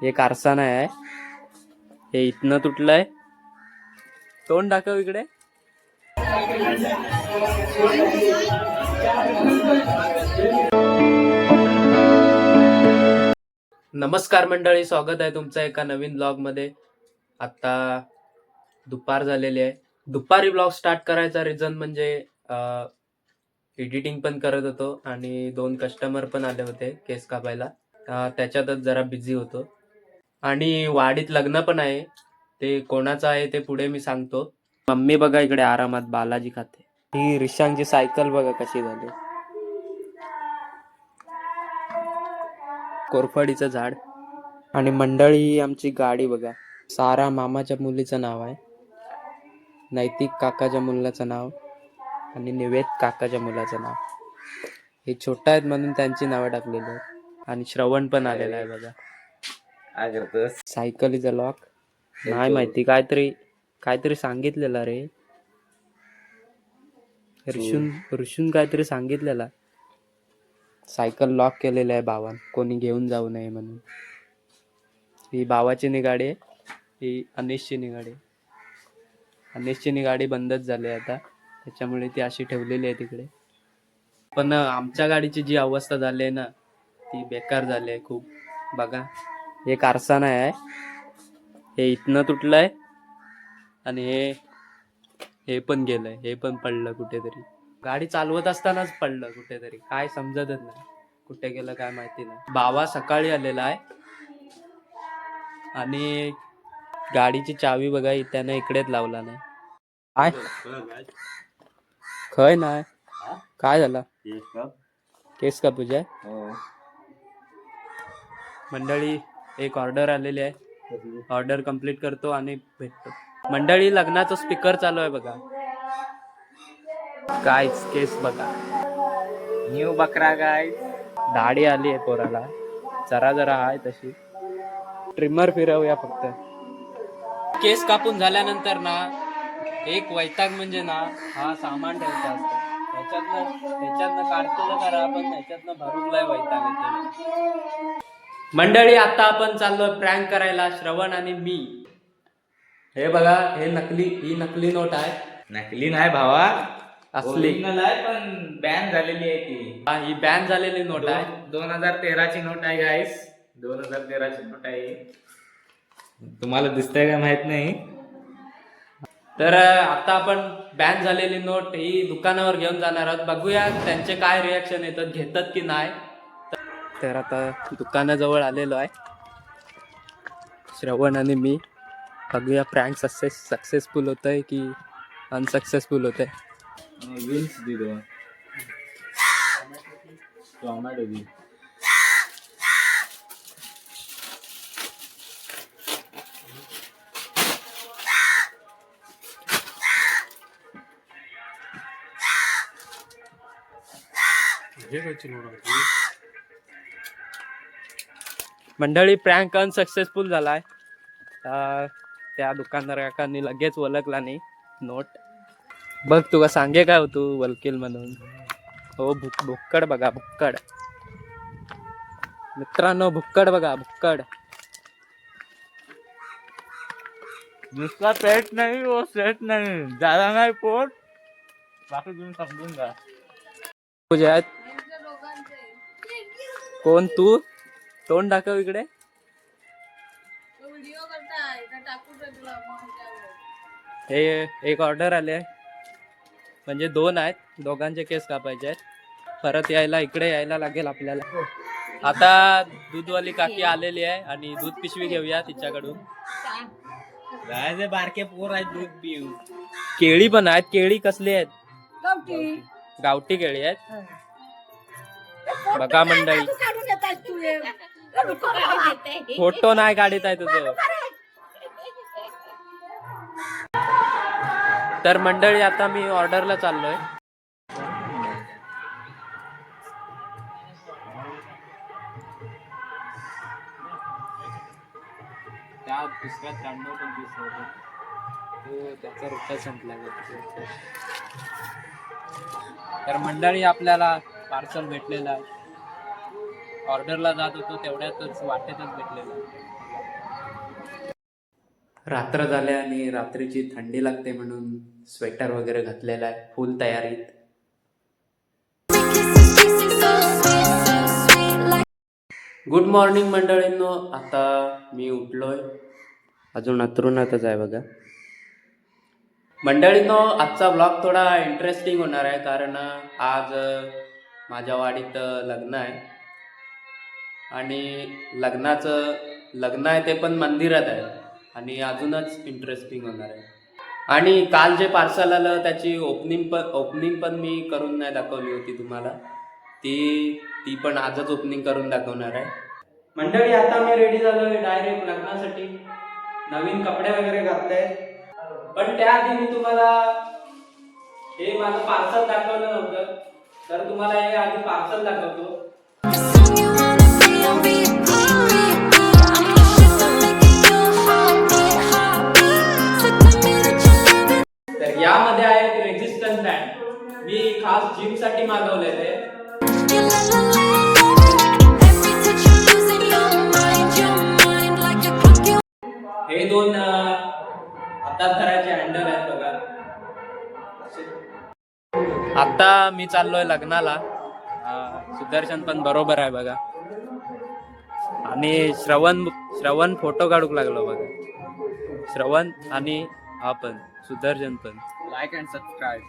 हे कारखाना आहे. हे इथनं तुटलंय. तोंड दाखव इकडे. नमस्कार मंडळी, स्वागत आहे तुमचं एका नवीन ब्लॉग मध्ये. आता दुपार झालेली आहे. दुपारी ब्लॉग स्टार्ट करायचा रिझन म्हणजे एडिटिंग पण करत होतो आणि 2 कस्टमर पण आले होते केस कापायला. त्याच्यातच जरा बिझी होतो आणि वाडीत लग्न पण आहे. ते कोणाचं आहे ते पुढे मी सांगतो. मम्मी बघा इकडे आरामात बालाजी खाते. ही रिशांची सायकल बघा कशी झाली. कोरफडीचं झाड. आणि मंडळी आमची गाडी बघा. सारा मामाच्या मुलीचं नाव आहे, नैतिक काकाच्या मुलाचं नाव आणि निवेद काकाच्या मुलाचं नाव. हे छोटा आहेत म्हणून त्यांची नावं टाकलेली आहेत. आणि श्रवण पण आलेला आहे बघा. काय करतोस? सायकलीचा लॉक नाही माहिती, काहीतरी सांगितलेला रे. ऋषून काहीतरी सांगितलेला. सायकल लॉक केलेलं आहे भावान, कोणी घेऊन जाऊ नये म्हणून. ही भावाची निगाडी आहे, ही अनिशची निगाडी. अनिशची निगाडी बंदच झाली आता, त्याच्यामुळे ती अशी ठेवलेली आहे तिकडे. पण आमच्या गाडीची जी अवस्था झाली आहे ना, ती बेकार झाली आहे खूप. बघा हे कारखाना आहे. हे इथनं तुटलंय आणि हे पण गेलंय. हे पण पडलं कुठेतरी. गाडी चालवत असतानाच पडलं कुठेतरी, काय समजतच नाही कुठे गेलं काय माहिती नाही. बाबा सकाळी आलेला आहे आणि गाडीची चावी बघा त्याने इकडेच लावला नाही. खय नाही. काय झालं? केस का तुझ्या? मंडळी एक ऑर्डर आलेली आहे. ऑर्डर कंप्लीट करतो आणि भेटतो. मंडळी लग्नाचा स्पीकर चालू आहे बघा. गाईस केस बघा. न्यू बकरा गाईस. दाढी आली आहे पोराला, जरा आहे तशी. ट्रिमर फिरवूया फक्त. केस कापून झाल्यानंतर ना एक वैताग म्हणजे ना, हा सामान ठेवता असतो. ह्याच्यातनं काढतो करा आपण, ह्याच्यातनं भरून लय वैताग येते. मंडळी आता आपण चाललोय प्रँक करायला, श्रवण आणि मी. हे बघा, ही नकली नोट आहे. नकली नाही भावा, असली आहे, पण बॅन झालेली आहे ती. ही बॅन झालेली नोट आहे. 2013 ची नोट आहे गाईस. 2013 ची नोट आहे. तुम्हाला दिसतंय का माहित नाही. तर आता आपण बॅन झालेली नोट ही दुकानावर घेऊन जाणार आहोत. बघूया त्यांचे काय रिॲक्शन येतात, घेतात की नाही. तर आता दुकानाजवळ आलेलो आहे श्रवण आणि मी. बघूया प्रँक सक्सेसफुल होत आहे की अनसक्सेसफुल होत आहे. विल्स दिलो टोमॅटो दी. मंडळी प्रँक अनसक्सेसफुल झालाय. त्या दुकानदारांनी लगेच ओळखला नाही नोट. बघ तुला सांगे काय होतो वलकील म्हणून. हो भुक्कड बघा, भुक्कड मित्रांनो, भुक्कड बघा, भुक्कड. नुसता पेट नाही, वो सेट नाही, झाला नाही पोट. बाकी तुम्ही समजून जा. तुझ्या कोण तू? तोंड दाखव इकडे. हे एक ऑर्डर आले, म्हणजे 2 आहेत. दोघांचे केस कापायचे आहेत. परत इकडे यायला लागेल आपल्याला. आता दूधवाली काकी आलेली आहे आणि दूध पिशवी घेऊया तिच्याकडून. बारके पोर आहेत, दूध पिऊ. केळी पण आहेत. केळी कसली आहेत? गावठी केळी आहेत बघा मंडळी. फोटो नाही काढत आहे तुझं. तर मंडळी आता मी ऑर्डरला चाललोय. त्या दुसऱ्या 93-25 होतं, त्याचा रुपया संपला. तर मंडळी आपल्याला पार्सल भेटलेलं आहे. ऑर्डरला जात होतो तेवढ्यातच वाटेतच भेटलेलं आहे. रात्र झाले आणि रात्रीची थंडी लागते म्हणून स्वेटर वगैरे घातलेला आहे, फुल तयारीत. गुड मॉर्निंग मंडळींनो. आता मी उठलोय, अजून अंथरुणातच आहे बघा. मंडळींनो, आजचा ब्लॉग थोडा इंटरेस्टिंग होणार आहे, कारण आज माझ्या वाडीत लग्न आहे. आणि लग्न आहे ते पण मंदिरात आहे, आणि अजूनच इंटरेस्टिंग होणार आहे. आणि काल जे पार्सल आलं त्याची ओपनिंग पण मी करून नाही दाखवली होती तुम्हाला. ती पण आजच ओपनिंग करून दाखवणार आहे. मंडळी, आता मी रेडी झालोय डायरेक्ट लग्नासाठी. नवीन कपडे वगैरे घातले, पण त्याआधी मी तुम्हाला हे माझं पार्सल दाखवलं नव्हतं, तर तुम्हाला हे आधी पार्सल दाखवतो. तर यामध्ये आहे रेजिस्टन्स बँड. मी खास जिम साठी मागवलेले. हे दोन हातात धरायचे हँडल आहेत बघा. आता मी चाललोय लग्नाला. सुदर्शन पण बरोबर आहे बघा, आणि श्रवण फोटो काढूक लागलो बघा. श्रवण आणि आपण सुदर्शन पण. Like and subscribe.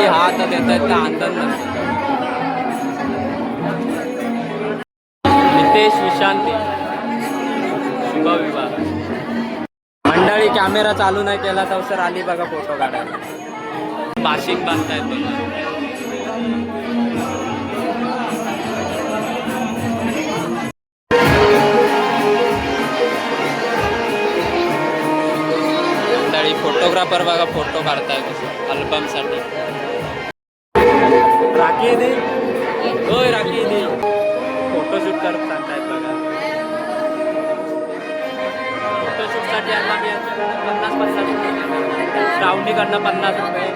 हा आता देत आहेत का आंदोलन. नितेश विशांती शुभविवाह. मंडळी, कॅमेरा चालू नाही केला तर सर आली बघा फोटो काढायला. बाशिंग बांधतायत बघा. मंडळी, फोटोग्राफर बघा फोटो काढताय कसं अल्बम साठी. राखी दे, होय राखी दे. फोटोशूट करत सांगतायत बघा. फोटोशूटसाठी यांना मी 50-50 रुपये, श्रावणीकडनं 50 रुपये,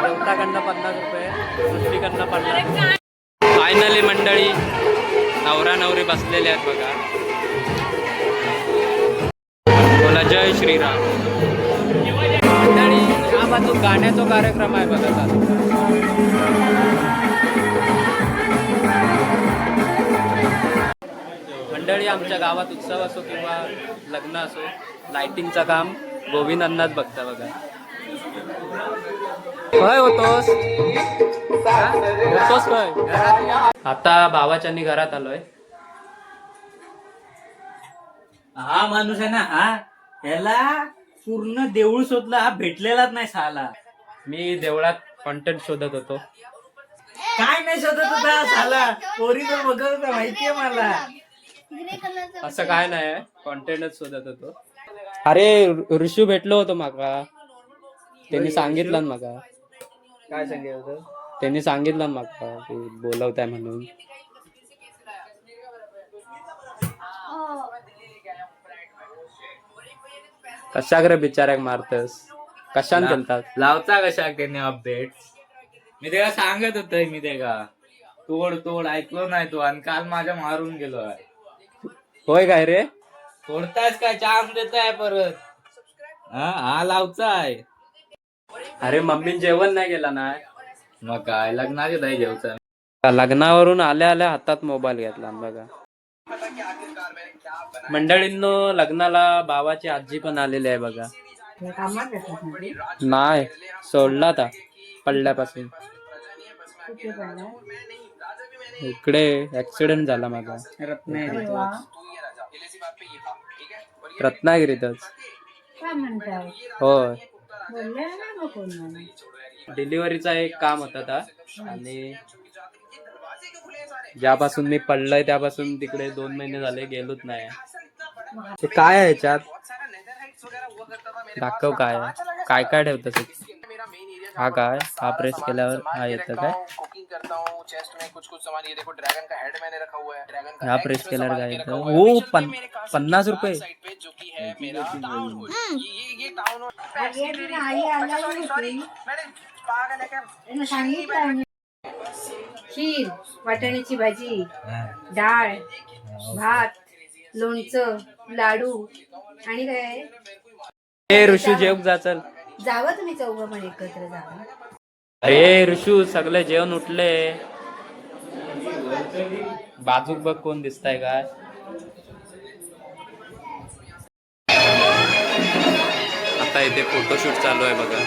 देवताकडनं 50 रुपये, सृष्टीकडनं 50. फायनली मंडळी नवरा नवरी बसलेले आहेत बघा. बोला जय श्रीराम. मंडळी, या बाजू गाण्याचा कार्यक्रम आहे बघा चालू. मंडळी, आमच्या गावात उत्सव असो किंवा लग्न असो, लाइटिंगचं काम गोविंद अण्णाच बघता बघा. काय होतोस काय? आता भावाच्या घरात आलोय. हा माणूस आहे ना, हा याला पूर्ण देऊळ शोधला, हा भेटलेलाच नाही साला. मी देवळात कंटेंट शोधत होतो. काय नाही शोधत होता साला, पोरी तर बघत होता माहितीये मला. असं काय नाही, कंटेंटच शोधत होतो. अरे ऋषू भेटलो होतो माका, त्यांनी सांगितलं माका. काय सांगितलं होतं? त्यांनी सांगितलं माका की बोलवताय म्हणून. कशाक रे बिचाऱ्याक मारतस? कशान केलतात? लावता कशा त्यांनी अपडेट. मी त्याला सांगत होतोय, मी त्याला तोड ऐकलो नाही तो, आणि काल माझ्या मारून गेलो. होय काय रे? तोडतायच काय, चाम देताय परत. हा लावताय. अरे मम्मी जेवण नाही केला ना. मग काय लग्नाचे नाही जेवचा. लग्नावरून आल्या आल्या हातात मोबाईल घेतला बघा. मंडळींनो, लग्नाला भावाची आजी पण आलेली आहे बघा. नाही, सोडला आता पडल्यापासून. इकडे ऍक्सिडेंट झाला माझा रत्नागिरीतच. होय. बोलले ना मग कोण नाही. डिलिव्हरीचा एक काम होता ता आणि ज्यापासून मी पडलोय त्यापासून तिकडे 2 महिने झाले गेलोच नाही. ते काय आहे ह्याच्यात दाखव काय आहे? काय काय ठेवतं हा काय हा प्रेस केल्यावर हा येतं काय हा प्रेस केल्यावर काय येतं हो 50 रुपये आई आल्यावर होती. त्यांना सांगितलं मी. खीर, वाटाण्याची भाजी, डाळ, भात, लोणचं, लाडू आणि काय ए ऋषू जेव जा चल. जावं तुम्ही चौघं पण एकत्र जावं. अरे ऋषू सगळे जेवण उठले. बाजूक बघ कोण दिसताय काय. आता इथे फोटोशूट चालू आहे बघा.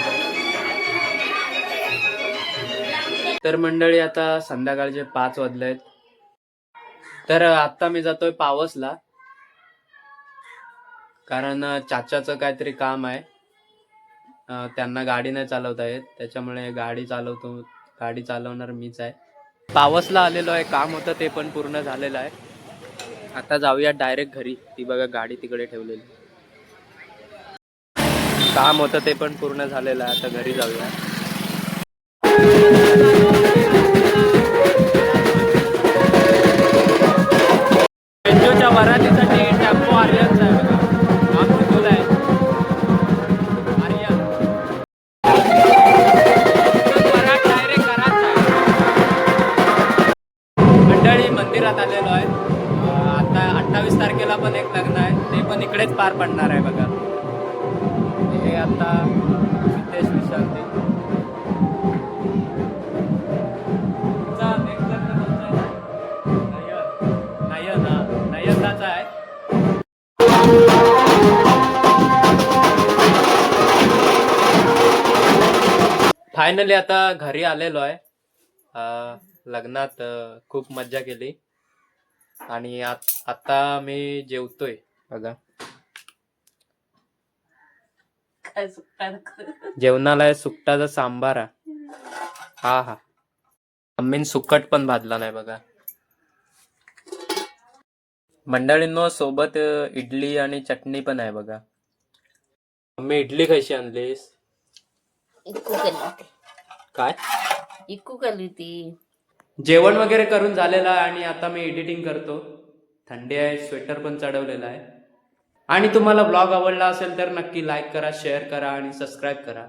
तर मंडळी आता संध्याकाळचे 5 वाजलेत. तर आता मी जातोय पावसला कारण चाचाचं काहीतरी काम आहे. त्यांना गाडी नाही चालवता येत त्याच्यामुळे गाडी चालवणार मीच आहे. पावसला आलेलो आहे काम होतं ते पण पूर्ण झालेलं आहे. आता जाऊया डायरेक्ट घरी. ती बघा गाडी तिकडे ठेवलेली. काम होतं ते पण पूर्ण झालेलं आहे. आता घरी जाऊया. पेंजोच्या वरातीसाठी टेम्पो आर्यनचा आहे बघा. हा कुठला आहे आर्यन. डायरेक्ट घरात आहे. मंडळी मंदिरात आलेलो आहे. आता 28 तारखेला पण एक लग्न आहे ते पण इकडेच पार पडणार आहे बघा. हे आता सिद्धेश विशांती नयनदाचा आहे. फायनली आता घरी आलेलो आहे. लग्नात खूप मज्जा केली आणि आता मी जेवतोय बघा. जेवणाला आहे सुकटाचा सांबारा. हा हा मम्मीन सुकट पण भाजला नाही बघा. मंडळींनो सोबत इडली आणि चटणी पण आहे बघा. मम्मी इडली कशी आणलीस? काय इकू केली ती. जेवण वगैरे करून झालेलं आहे आणि आता मी एडिटिंग करतो. थंडी आहे स्वेटर पण चढवलेला आहे. आणि तुम्हाला ब्लॉग आवडला असेल तर नक्की लाईक करा शेअर करा आणि सबस्क्राईब करा.